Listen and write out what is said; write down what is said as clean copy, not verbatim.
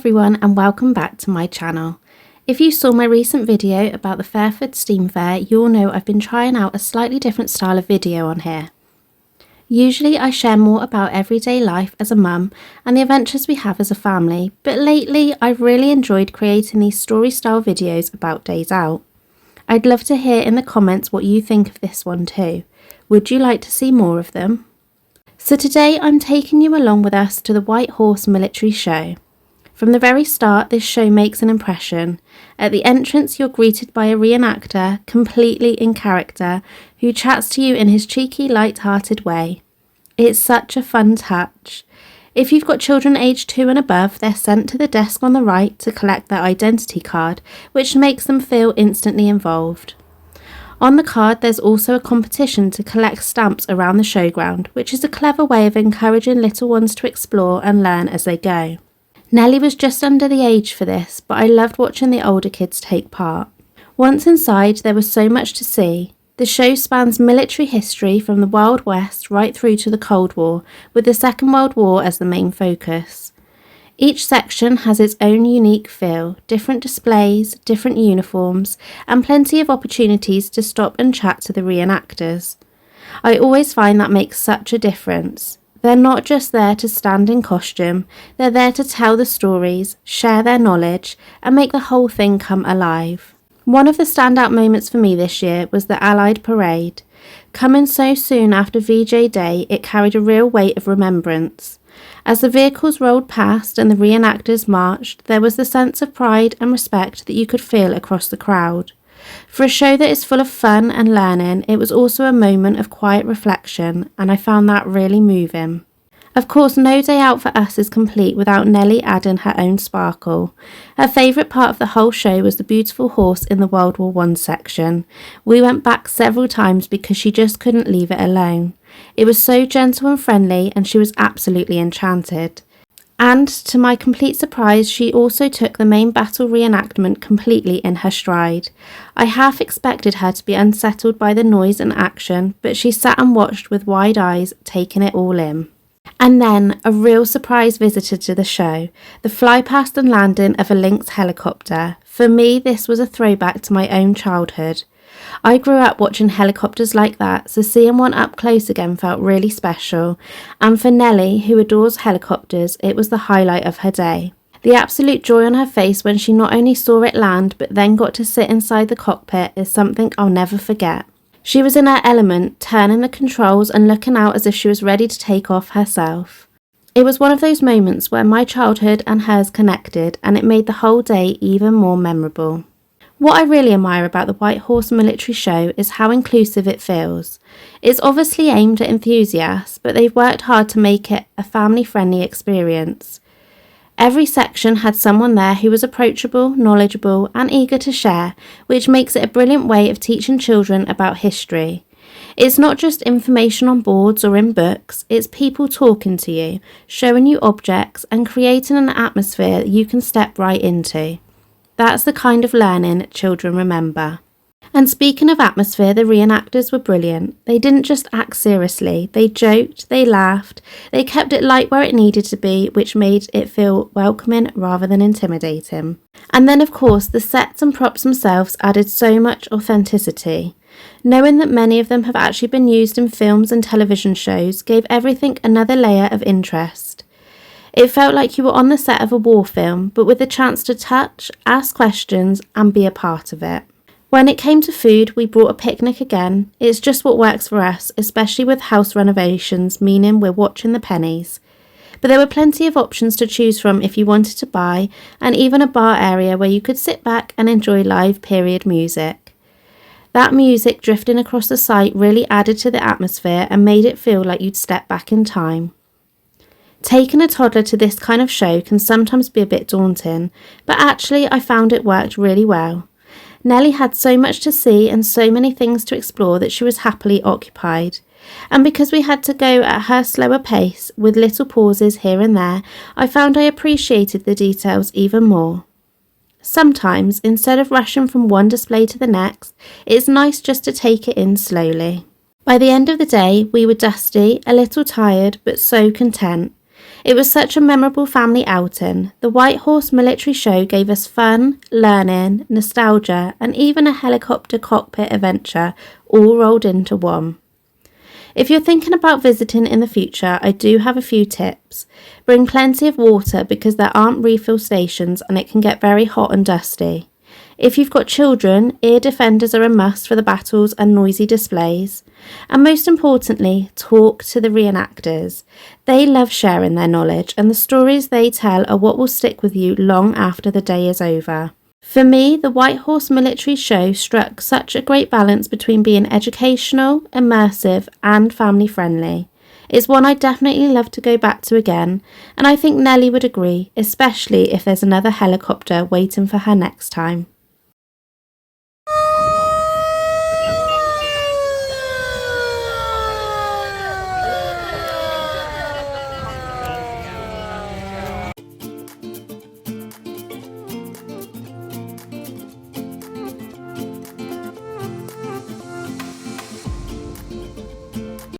everyone and welcome back to my channel. If you saw my recent video about the Fairford Steam Fair, you'll know I've been trying out a slightly different style of video on here. Usually I share more about everyday life as a mum and the adventures we have as a family, but lately I've really enjoyed creating these story style videos about days out. I'd love to hear in the comments what you think of this one too. Would you like to see more of them? So today I'm taking you along with us to the White Horse Military Show. From the very start, this show makes an impression. At the entrance, you're greeted by a reenactor, completely in character, who chats to you in his cheeky, light-hearted way. It's such a fun touch. If you've got children aged 2 and above, they're sent to the desk on the right to collect their identity card, which makes them feel instantly involved. On the card, there's also a competition to collect stamps around the showground, which is a clever way of encouraging little ones to explore and learn as they go. Nellie was just under the age for this, but I loved watching the older kids take part. Once inside, there was so much to see. The show spans military history from the Wild West right through to the Cold War, with the Second World War as the main focus. Each section has its own unique feel, different displays, different uniforms, and plenty of opportunities to stop and chat to the reenactors. I always find that makes such a difference. They're not just there to stand in costume, they're there to tell the stories, share their knowledge, and make the whole thing come alive. One of the standout moments for me this year was the Allied Parade. Coming so soon after VJ Day, it carried a real weight of remembrance. As the vehicles rolled past and the reenactors marched, there was the sense of pride and respect that you could feel across the crowd. For a show that is full of fun and learning, it was also a moment of quiet reflection, and I found that really moving. Of course, no day out for us is complete without Nelly adding her own sparkle. Her favourite part of the whole show was the beautiful horse in the World War I section. We went back several times because she just couldn't leave it alone. It was so gentle and friendly, and she was absolutely enchanted. And, to my complete surprise, she also took the main battle reenactment completely in her stride. I half expected her to be unsettled by the noise and action, but she sat and watched with wide eyes, taking it all in. And then, a real surprise visitor to the show, the fly-past and landing of a Lynx helicopter. For me, this was a throwback to my own childhood. I grew up watching helicopters like that, so seeing one up close again felt really special, and for Nelly, who adores helicopters, it was the highlight of her day. The absolute joy on her face when she not only saw it land, but then got to sit inside the cockpit is something I'll never forget. She was in her element, turning the controls and looking out as if she was ready to take off herself. It was one of those moments where my childhood and hers connected, and it made the whole day even more memorable. What I really admire about the White Horse Military Show is how inclusive it feels. It's obviously aimed at enthusiasts, but they've worked hard to make it a family-friendly experience. Every section had someone there who was approachable, knowledgeable, and eager to share, which makes it a brilliant way of teaching children about history. It's not just information on boards or in books, it's people talking to you, showing you objects, and creating an atmosphere that you can step right into. That's the kind of learning children remember. And speaking of atmosphere, the reenactors were brilliant. They didn't just act seriously, they joked, they laughed, they kept it light where it needed to be, which made it feel welcoming rather than intimidating. And then of course, the sets and props themselves added so much authenticity. Knowing that many of them have actually been used in films and television shows gave everything another layer of interest. It felt like you were on the set of a war film, but with the chance to touch, ask questions, and be a part of it. When it came to food, we brought a picnic again. It's just what works for us, especially with house renovations, meaning we're watching the pennies. But there were plenty of options to choose from if you wanted to buy, and even a bar area where you could sit back and enjoy live period music. That music drifting across the site really added to the atmosphere and made it feel like you'd step back in time. Taking a toddler to this kind of show can sometimes be a bit daunting, but actually I found it worked really well. Nellie had so much to see and so many things to explore that she was happily occupied. And because we had to go at her slower pace, with little pauses here and there, I found I appreciated the details even more. Sometimes, instead of rushing from one display to the next, it's nice just to take it in slowly. By the end of the day, we were dusty, a little tired, but so content. It was such a memorable family outing. The White Horse Military Show gave us fun, learning, nostalgia, and even a helicopter cockpit adventure all rolled into one. If you're thinking about visiting in the future, I do have a few tips. Bring plenty of water because there aren't refill stations and it can get very hot and dusty. If you've got children, ear defenders are a must for the battles and noisy displays. And most importantly, talk to the reenactors. They love sharing their knowledge, and the stories they tell are what will stick with you long after the day is over. For me, the White Horse Military Show struck such a great balance between being educational, immersive, and family friendly. It's one I'd definitely love to go back to again, and I think Nellie would agree, especially if there's another helicopter waiting for her next time.